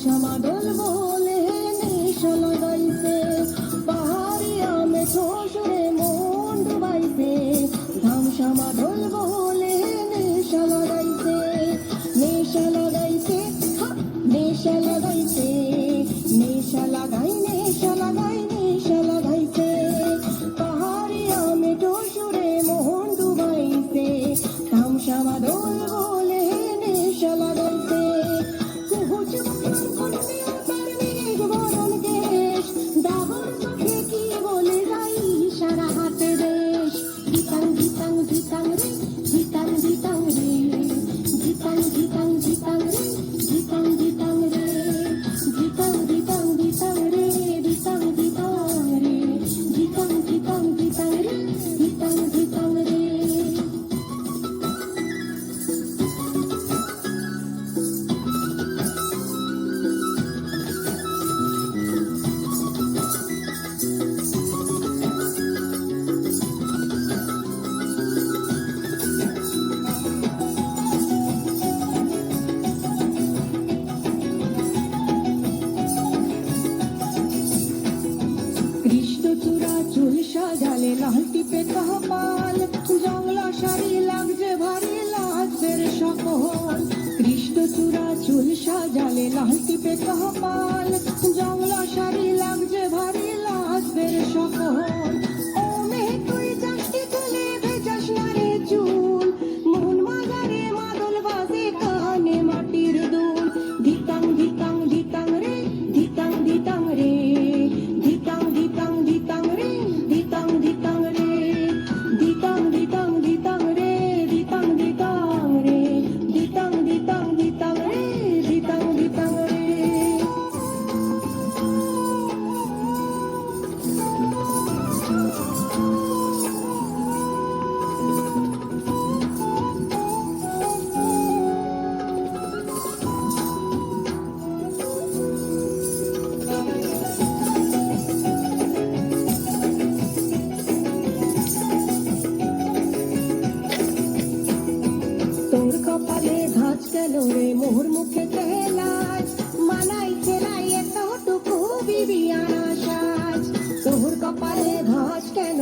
ধামসামা দোল বলে নেশা লাগাইছে, পাহাড়িয়া মেঠো সুরে মন ডুবাইছে। ধামসামা দোল বলে নেশা লাগাইছে, নেশা লাগাইছে, নেশা লাগাইছে, নেশা লাগাই, নেশা লাগাই, নেশা লাগাইছে। পাহাড়িয়া মেঠো সুরে মন ডুবাইছে, ধামসামা দোল বলে নেশা লাগাইছে। সারা হাতে দেশ ধিতাং ধিতাং ধিতাং রে, ধিতাং ধিতাং রে, ধিতাং ধিতাং ধিতাং রে, ধিতাং ধিতাং রে, ধিতাং ধিতাং ধিতাং রে, ধিতাং ধিতাং রে, ধিতাং ধিতাং ধিতাং রে, ধিতাং ধিতাং রে। কৃষ্ণচূড়া চুল সাজালে লাল টিপে কপাল, জংলা শাড়ি লাগছে ভারী লাজের সকল। কৃষ্ণচূড়া চুল সাজালে লাল টিপে কপাল, জংলা শাড়ি লাগছে ভারী লাজের সকল। ও মেয়ে তুই যাস কি চলে ভেজাস না রে চুল, মন মাজারে মাদল বাজে কানে মাটির দুল। ধিতাং ধিতাং ধিতাং রে, ধিতাং ধিতাং রে, ধিতাং ধিতাং ধিতাং রে, ধিতাং ধিতাং রে, ধিতাং ধিতাং ধিতাং রে, ধিতাং ধিতাং রে, ধিতাং ধিতাং ধিতাং রে, ধিতাং ধিতাং রে। তোর কপালে ভাঁজ গেল রে মোর মুখে তেলাজ, মানাই চেলাই এতটুকু বিবিয়ানা সাজ। তোর কপালে ভাঁজ গেল